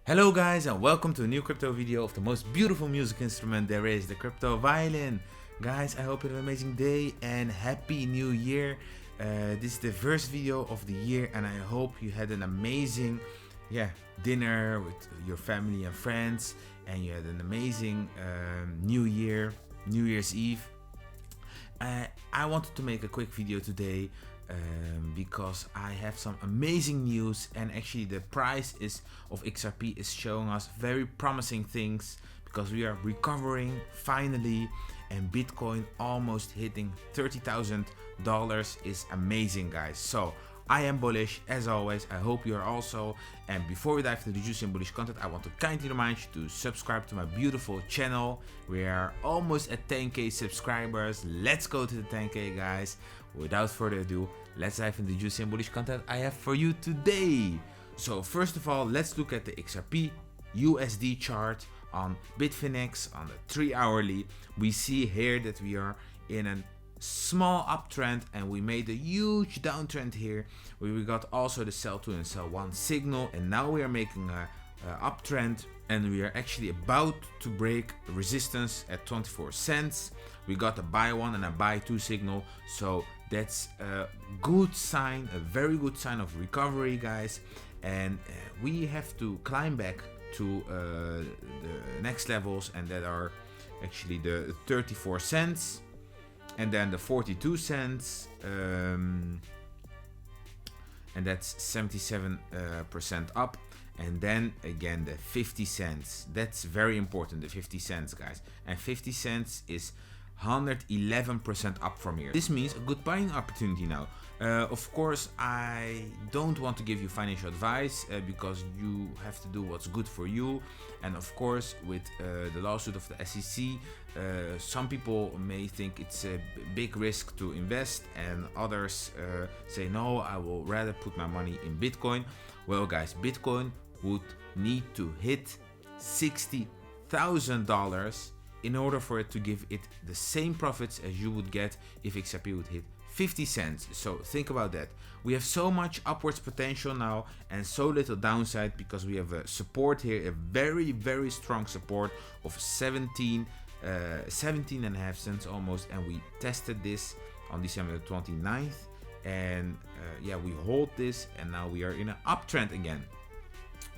Hello guys and welcome to a new crypto video of the most beautiful music instrument there is, the crypto violin. Guys, I hope you have an amazing day and happy new year. This is the first video of the year and I hope you had an amazing dinner with your family and friends, and you had an amazing new Year's Eve. I wanted to make a quick video today because I have some amazing news, and actually the price of XRP is showing us very promising things because we are recovering finally, and Bitcoin almost hitting $30,000 is amazing, guys. So I am bullish as always. I hope you are also. And before we dive into the juicy and bullish content, I want to kindly remind you to subscribe to my beautiful channel. We are almost at 10k subscribers. Let's go to the 10k, guys. Without further ado, let's dive into the juicy and bullish content I have for you today. So first of all, let's look at the XRP USD chart on Bitfinex on the 3-hourly. We see here that we are in a small uptrend and we made a huge downtrend here where we got also the sell 2 and sell 1 signal, and now we are making a uptrend and we are actually about to break resistance at 24 cents. We got a buy 1 and a buy 2 signal, so that's a good sign, a very good sign of recovery, guys. And we have to climb back to the next levels, and that are actually the 34 cents and then the 42 cents, and that's 77% up, and then again the 50 cents. That's very important, the 50 cents, guys, and 50 cents is 111% up from here. This means a good buying opportunity now. Of course, I don't want to give you financial advice because you have to do what's good for you. And of course, with the lawsuit of the SEC, some people may think it's a big risk to invest, and others say, no, I will rather put my money in Bitcoin. Well, guys, Bitcoin would need to hit $60,000 in order for it to give it the same profits as you would get if XRP would hit 50 cents. So think about that. We have so much upwards potential now and so little downside because we have a support here, a very, very strong support of 17 and a half cents almost, and we tested this on December 29th, and we hold this, and now we are in an uptrend again.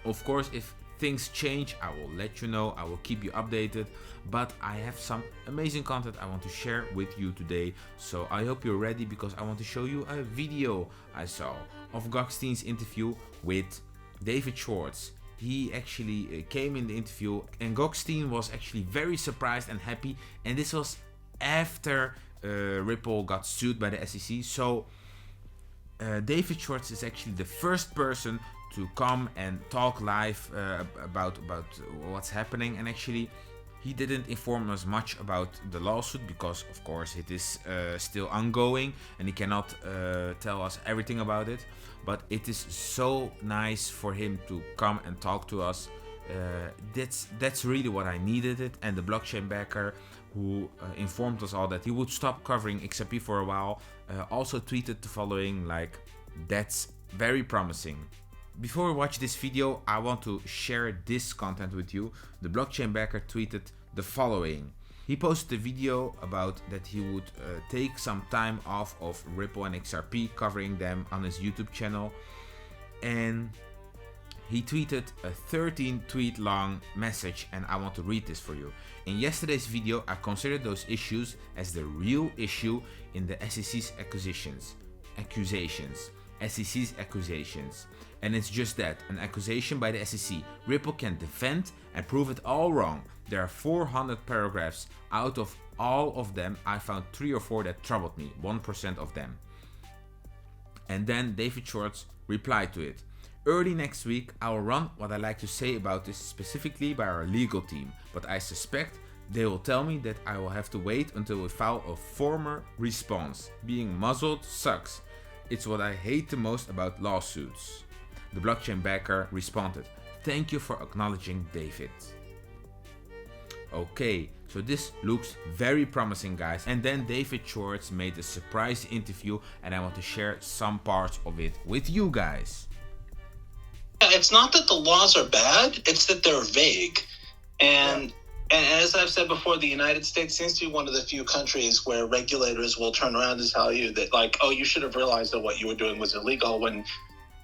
Of course, if things change, I will let you know, I will keep you updated, but I have some amazing content I want to share with you today. So I hope you're ready because I want to show you a video I saw of Goldstein's interview with David Schwartz. He actually came in the interview, and Goldstein was actually very surprised and happy, and this was after Ripple got sued by the SEC. So David Schwartz is actually the first person to come and talk live about what's happening, and actually he didn't inform us much about the lawsuit because of course it is still ongoing and he cannot tell us everything about it, but it is so nice for him to come and talk to us. That's really what I needed it. And the blockchain backer who informed us all that he would stop covering XRP for a while also tweeted the following, like, that's very promising. Before we watch this video, I want to share this content with you. The blockchain backer tweeted the following. He posted a video about that he would take some time off of Ripple and XRP, covering them on his YouTube channel, and he tweeted a 13 tweet long message, and I want to read this for you. In yesterday's video, I considered those issues as the real issue in the SEC's accusations. And it's just that, an accusation by the SEC. Ripple can defend and prove it all wrong. There are 400 paragraphs. Out of all of them, I found 3 or 4 that troubled me, 1% of them. And then David Schwartz replied to it. Early next week, I will run what I like to say about this specifically by our legal team, but I suspect they will tell me that I will have to wait until we file a formal response. Being muzzled sucks. It's what I hate the most about lawsuits. The blockchain backer responded, thank you for acknowledging David. Okay, so this looks very promising, guys. And then David Schwartz made a surprise interview, and I want to share some parts of it with you guys. It's not that the laws are bad, it's that they're vague. And as I've said before, the United States seems to be one of the few countries where regulators will turn around and tell you that, like, oh, you should have realized that what you were doing was illegal, when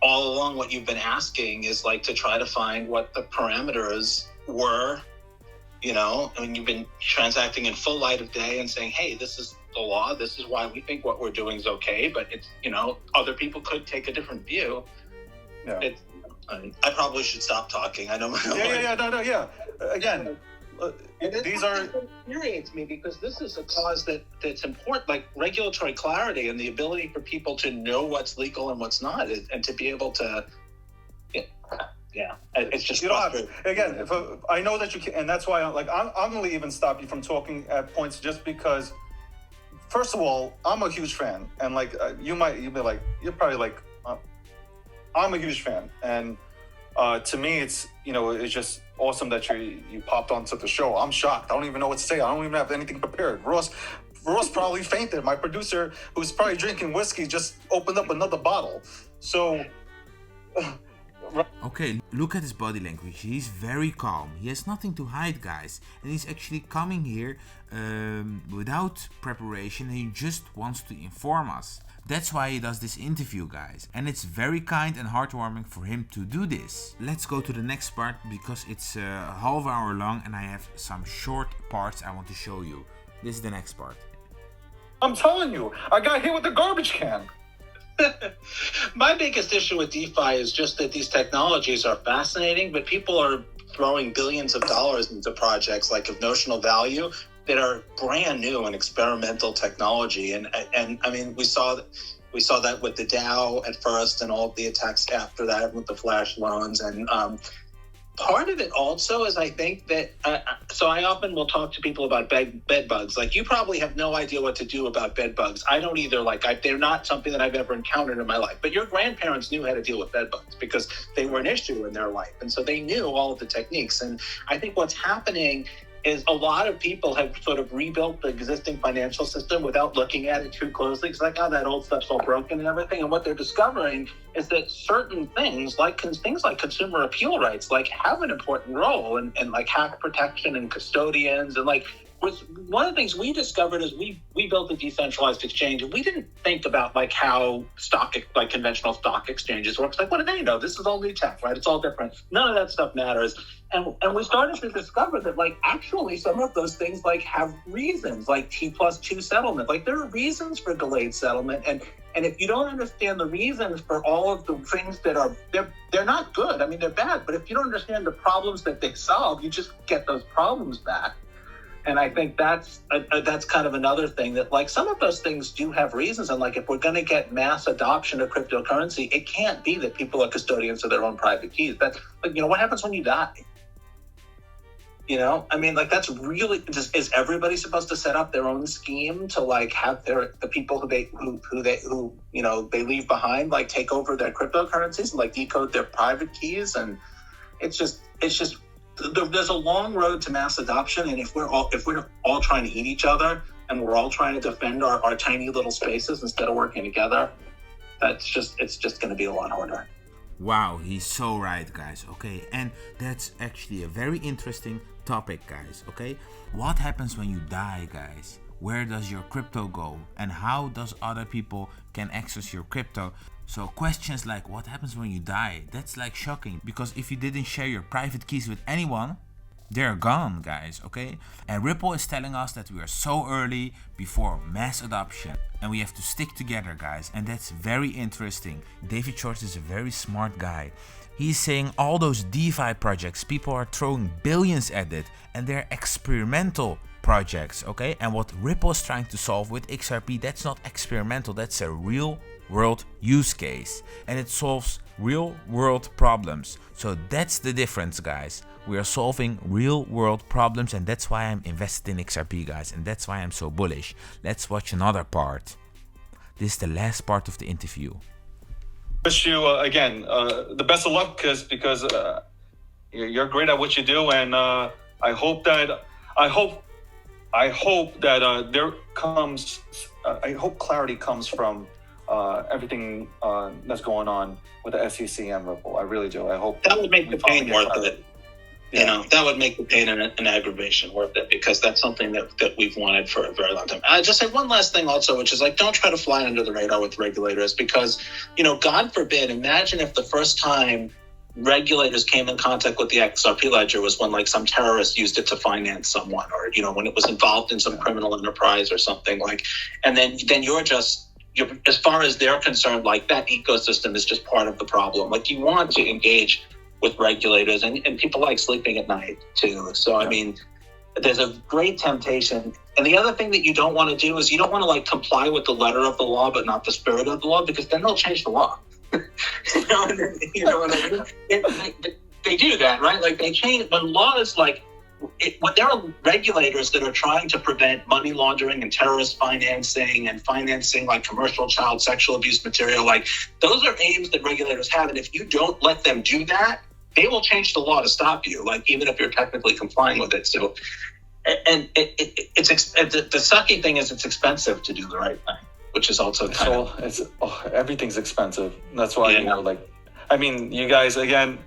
all along what you've been asking is like to try to find what the parameters were, you know, and you've been transacting in full light of day and saying, hey, this is the law, this is why we think what we're doing is okay, but it's, you know, other people could take a different view. I probably should stop talking. I know my Again, these are infuriates me because this is a cause that's important, like regulatory clarity and the ability for people to know what's legal and what's not, and to be able to. It's just, you don't have to. Again, if I know that you can, and that's why I'm going to even stop you from talking at points, just because. First of all, I'm a huge fan, and like you'll be like, you're probably like, I'm a huge fan, and to me, it's, you know, it's just awesome that you popped onto the show. I'm shocked. I don't even know what to say. I don't even have anything prepared. Ross probably fainted. My producer, who's probably drinking whiskey, just opened up another bottle. So. Okay, look at his body language. He's very calm. He has nothing to hide, guys. And he's actually coming here without preparation, and he just wants to inform us. That's why he does this interview, guys. And it's very kind and heartwarming for him to do this. Let's go to the next part, because it's a half hour long and I have some short parts I want to show you. This is the next part. I'm telling you, I got hit with a garbage can. My biggest issue with DeFi is just that these technologies are fascinating, but people are throwing billions of dollars into projects like of notional value that are brand new and experimental technology. And I mean, we saw that with the DAO at first, and all of the attacks after that with the flash loans. And part of it also is, I think that, so I often will talk to people about bed bugs. Like, you probably have no idea what to do about bed bugs. I don't either. Like, they're not something that I've ever encountered in my life. But your grandparents knew how to deal with bed bugs because they were an issue in their life. And so they knew all of the techniques. And I think what's happening is a lot of people have sort of rebuilt the existing financial system without looking at it too closely. It's like, oh, that old stuff's all broken and everything. And what they're discovering is that certain things like consumer appeal rights, like, have an important role in like hack protection and custodians. And like, one of the things we discovered is we built a decentralized exchange, and we didn't think about like how conventional stock exchanges works. Like, what do they know? This is all new tech, right? It's all different. None of that stuff matters. And we started to discover that, like, actually some of those things like have reasons, like T+2 settlement. Like, there are reasons for delayed settlement, and if you don't understand the reasons for all of the things that are, they're not good. I mean, they're bad. But if you don't understand the problems that they solve, you just get those problems back. And I think that's kind of another thing, that like some of those things do have reasons. And like, if we're going to get mass adoption of cryptocurrency, it can't be that people are custodians of their own private keys. That's like, you know, what happens when you die? You know, I mean, like, that's really, is everybody supposed to set up their own scheme to like have the people who you know, they leave behind, like, take over their cryptocurrencies and like decode their private keys? And it's just there's a long road to mass adoption, and if we're all trying to eat each other and we're all trying to defend our tiny little spaces instead of working together, it's just going to be a lot harder. Wow, he's so right, guys. Okay, and that's actually a very interesting topic, guys. Okay, what happens when you die, guys? Where does your crypto go, and how does other people can access your crypto? So questions like what happens when you die, that's like shocking, because if you didn't share your private keys with anyone, they're gone, guys, okay? And Ripple is telling us that we are so early before mass adoption, and we have to stick together, guys, and that's very interesting. David Schwartz is a very smart guy. He's saying all those DeFi projects, people are throwing billions at it, and they're experimental projects, okay? And what Ripple is trying to solve with XRP, that's not experimental, that's a real world use case, and it solves real world problems. So that's the difference, guys. We are solving real world problems, and that's why I'm invested in XRP, guys, and that's why I'm so bullish. Let's watch another part. This is the last part of the interview. Wish you again the best of luck, because you're great at what you do, and I hope clarity comes from everything that's going on with the SEC and Ripple. I really do. I hope that would make the pain worth it. You know, that would make the pain and aggravation worth it, because that's something that we've wanted for a very long time. I just say one last thing also, which is like, don't try to fly under the radar with regulators, because, you know, God forbid, imagine if the first time regulators came in contact with the XRP ledger was when like some terrorist used it to finance someone, or, you know, when it was involved in some criminal enterprise or something, like, and then you're as far as they're concerned, like that ecosystem is just part of the problem. Like, you want to engage with regulators, and people like sleeping at night too. So, I mean, there's a great temptation. And the other thing that you don't want to do is you don't want to like comply with the letter of the law, but not the spirit of the law, because then they'll change the law. You know what I mean? They do that, right? Like, they change when laws like, when there are regulators that are trying to prevent money laundering and terrorist financing and financing like commercial child sexual abuse material, like those are aims that regulators have. And if you don't let them do that, they will change the law to stop you, like even if you're technically complying with it. So, and it's the sucky thing is it's expensive to do the right thing, which is also everything's expensive. That's why, you know, like, I mean, you guys, again.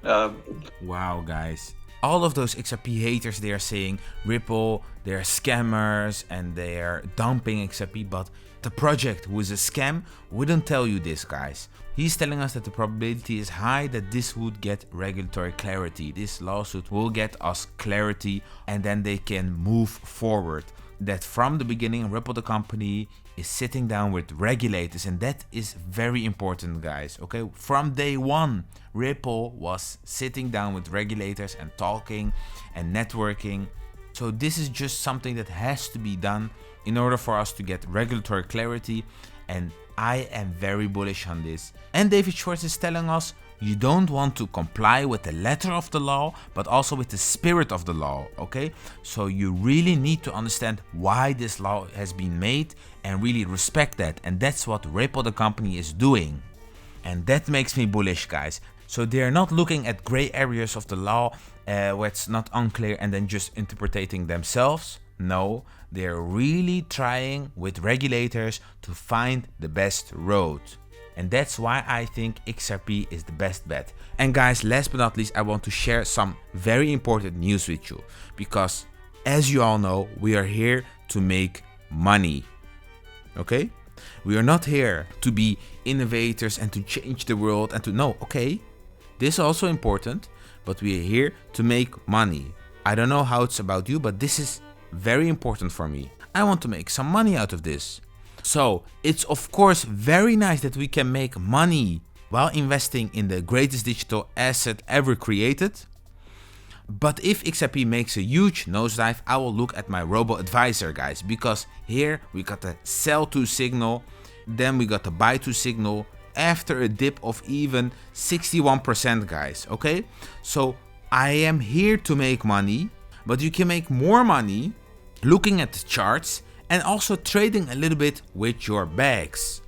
Wow, guys. All of those XRP haters, they are saying Ripple, they're scammers and they're dumping XRP, but the project who is a scam wouldn't tell you this, guys. He's telling us that the probability is high that this would get regulatory clarity. This lawsuit will get us clarity, and then they can move forward. That from the beginning, Ripple the company is sitting down with regulators, and that is very important, guys. Okay, from day one, Ripple was sitting down with regulators and talking and networking. So this is just something that has to be done in order for us to get regulatory clarity, and I am very bullish on this. And David Schwartz is telling us you don't want to comply with the letter of the law, but also with the spirit of the law, okay? So you really need to understand why this law has been made and really respect that. And that's what Ripple the company is doing. And that makes me bullish, guys. So they are not looking at gray areas of the law where it's not unclear and then just interpreting themselves. No, they're really trying with regulators to find the best road. And that's why I think XRP is the best bet. And guys, last but not least, I want to share some very important news with you. Because as you all know, we are here to make money. Okay? We are not here to be innovators and to change the world and to know, okay, this is also important, but we are here to make money. I don't know how it's about you, but this is very important for me. I want to make some money out of this. So it's of course very nice that we can make money while investing in the greatest digital asset ever created. But if XRP makes a huge nosedive, I will look at my robo advisor, guys, because here we got the sell to signal, then we got the buy to signal after a dip of even 61%, guys. Okay, so I am here to make money, but you can make more money looking at the charts and also trading a little bit with your bags.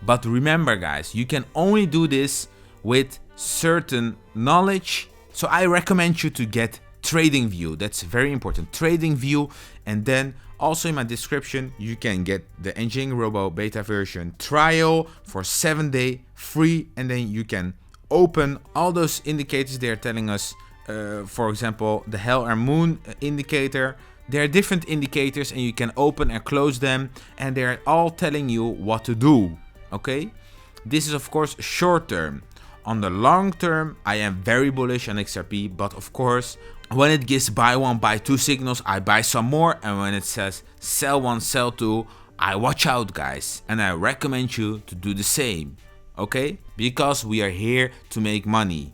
But remember, guys, you can only do this with certain knowledge. So I recommend you to get TradingView. That's very important. TradingView. And then also in my description, you can get the Engineering Robo beta version trial for 7 days free. And then you can open all those indicators they are telling us. For example, the Hell and Moon indicator. There are different indicators and you can open and close them, and they're all telling you what to do. Okay, this is of course short term. On the long term, I am very bullish on XRP, but of course when it gives buy one buy two signals, I buy some more, and when it says sell one sell two, I watch out, guys, and I recommend you to do the same. Okay, because we are here to make money.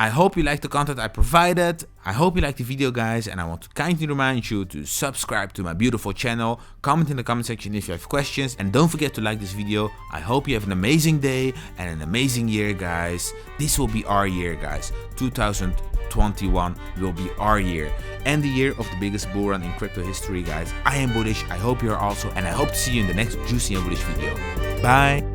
I hope you liked the content I provided. I hope you liked the video, guys, and I want to kindly remind you to subscribe to my beautiful channel, comment in the comment section if you have questions, and don't forget to like this video. I hope you have an amazing day and an amazing year, guys. This will be our year, guys. 2021 will be our year and the year of the biggest bull run in crypto history, guys. I am bullish. I hope you are also, and I hope to see you in the next juicy and bullish video. Bye.